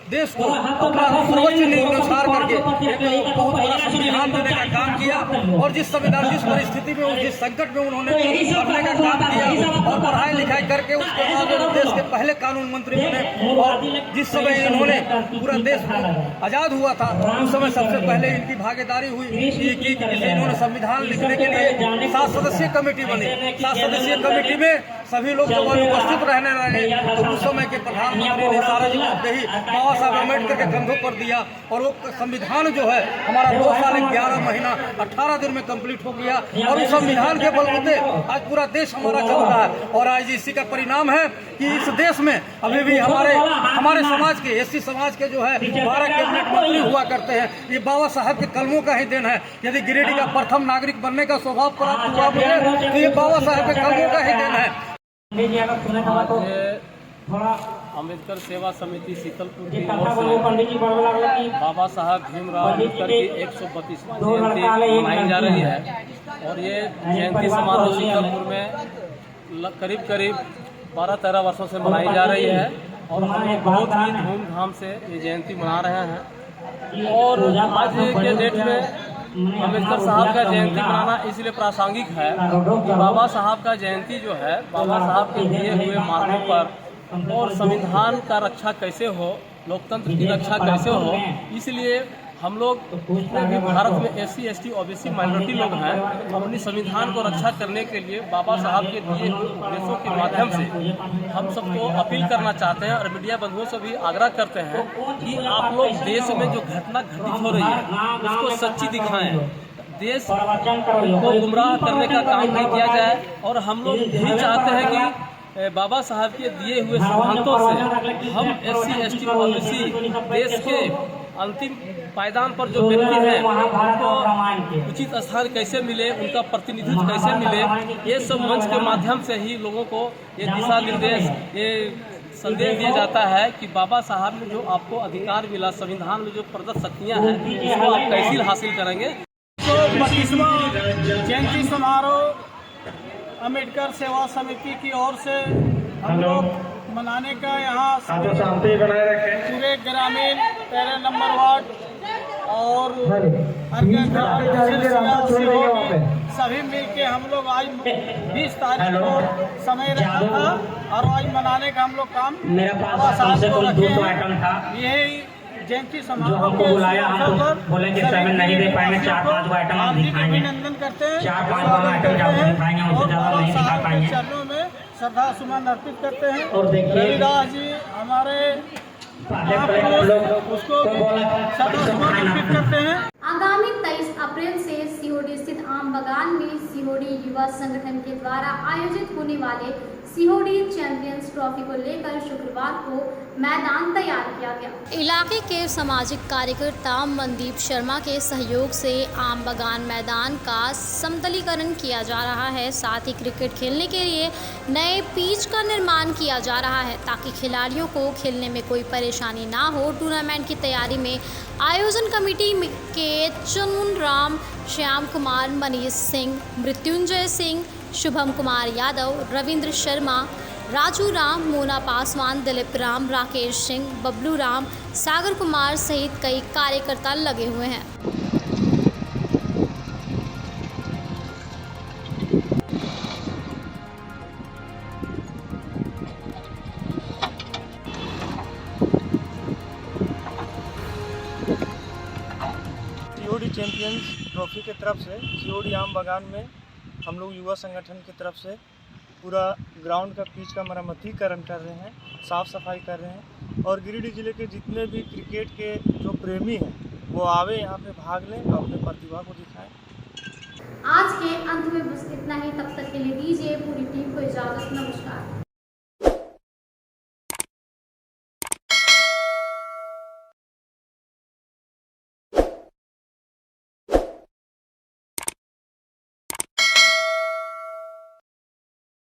देश को अपना सर्वोच्च अनुसार करके एक बहुत बड़ा संविधान देने का काम किया और जिस संविधान जिस परिस्थिति में जिस संकट में उन्होंने करने का काम किया और पढ़ाई लिखाई करके उसके बाद देश के पहले कानून मंत्री बने। और जिस समय इन्होंने पूरा देश आज़ाद हुआ था उस समय सबसे पहले इनकी भागीदारी हुई कि इन्होंने संविधान लिखने के लिए 7 सदस्यीय कमेटी बनी। 7 सदस्यीय कमेटी में सभी लोग जब उपस्थित रहने लगे तो उस समय के प्रधानमंत्री ने सारा जी ही बाबा साहब अम्बेडकर के कंधों पर दिया और वो संविधान जो है हमारा 2 साल 11 महीना 18 दिन में कंप्लीट हो गया। और उस संविधान के बलबूते आज पूरा देश हमारा चल रहा है। और आज इसी का परिणाम है कि इस देश में अभी भी हमारे समाज के एससी समाज के जो है 12 कैबिनेट मंत्री हुआ करते हैं। ये बाबा साहब के कलमों का ही देन है। यदि गिरिडीह का प्रथम नागरिक बनने का सौभाग्य प्राप्त हुआ मुझे तो ये बाबा साहब के कलमों का ही देन है। अम्बेडकर सेवा समिति शीतलपुर की ओर से बाबा साहब भीमराव अम्बेडकर की 132वां जयंती मनाई जा रही है। और ये जयंती समारोह शीतलपुर में करीब 12-13 वर्षों से मनाई जा रही है और हम लोग बहुत ही धूमधाम से ये जयंती मना रहे हैं। और आज के डेट में अम्बेडकर साहब का जयंती मनाना इसलिए प्रासंगिक है कि बाबा साहब का जयंती जो है बाबा साहब के दिए हुए मार्गों पर और संविधान का रक्षा कैसे हो, लोकतंत्र की रक्षा कैसे हो, इसलिए हम लोग जितने भी भारत में एससी एसटी ओबीसी माइनॉरिटी लोग हैं अपनी संविधान को रक्षा करने के लिए बाबा साहब के दिए हुए उपदेशों के माध्यम से हम सबको अपील करना चाहते हैं और मीडिया बंधुओं से भी आग्रह करते हैं कि आप लोग देश में जो घटना घटित हो रही है उसको सच्ची दिखाएं। देश को गुमराह करने का काम नहीं किया जाए। और हम लोग यही चाहते हैं कि बाबा साहब के दिए हुए सिद्धांतों से हम एससी एसटी ओबीसी देश के अंतिम पायदान पर जो व्यक्ति हैं उनको उचित स्थान कैसे मिले, उनका प्रतिनिधित्व कैसे मिले, ये सब मंच के माध्यम से ही लोगों को ये दिशा निर्देश ये संदेश दिया जाता है कि बाबा साहब ने जो आपको अधिकार मिला, संविधान में जो प्रदत्त शक्तियाँ हैं उसको आप कैसे हासिल करेंगे। 132वां जयंती समारोह अम्बेडकर सेवा समिति की ओर से हम लोग मनाने का यहाँ पूरे ग्रामीण 13 नंबर वार्ड और सभी मिलके हम लोग आज 20 तारीख को समय रखा था और आज मनाने का हम लोग काम बाबा साहब को रखे। यही जयंती समारोह को बुलाया हम बोले कि समय नहीं दे पाएंगे, 4-5 आइटम हम दिखाएंगे, अभिनंदन करते हैं, 4-5 आइटम ज्यादा दिखाएंगे, उससे ज्यादा नहीं दिखा पाएंगे। चरणों में श्रद्धा सुमन अर्पित करते हैं। और देखिए रविदास जी हमारे उसको श्रद्धा सुमन अर्पित करते हैं। आगामी 23 अप्रैल से सीहोडी स्थित आम बगान में सीहोडी युवा संगठन के द्वारा आयोजित होने वाले सीहोडी चैंपियंस ट्रॉफी को लेकर शुक्रवार को मैदान तैयार किया गया। इलाके के सामाजिक कार्यकर्ता मनदीप शर्मा के सहयोग से आम बगान मैदान का समतलीकरण किया जा रहा है। साथ ही क्रिकेट खेलने के लिए नए पिच का निर्माण किया जा रहा है ताकि खिलाड़ियों को खेलने में कोई परेशानी ना हो। टूर्नामेंट की तैयारी में आयोजन कमेटी के चुनमुन राम, श्याम कुमार, मनीष सिंह, मृत्युंजय सिंह, शुभम कुमार यादव, रविंद्र शर्मा, राजू राम, मोना पासवान, दिलीप राम, राकेश सिंह, बबलू राम, सागर कुमार सहित कई कार्यकर्ता लगे हुए हैं। सीहोडी चैंपियंस ट्रॉफी की तरफ से सीहोडी आम बगान में हम लोग युवा संगठन की तरफ से पूरा ग्राउंड का पिच का मरम्मतीकरण कर रहे हैं, साफ़ सफाई कर रहे हैं और गिरिडीह जिले के जितने भी क्रिकेट के जो प्रेमी हैं वो आवे यहाँ पे भाग लें और अपने प्रतिभा को दिखाएं। आज के अंत में बस इतना ही। तब तक के लिए दीजिए पूरी टीम को इजाज़त। नमस्कार।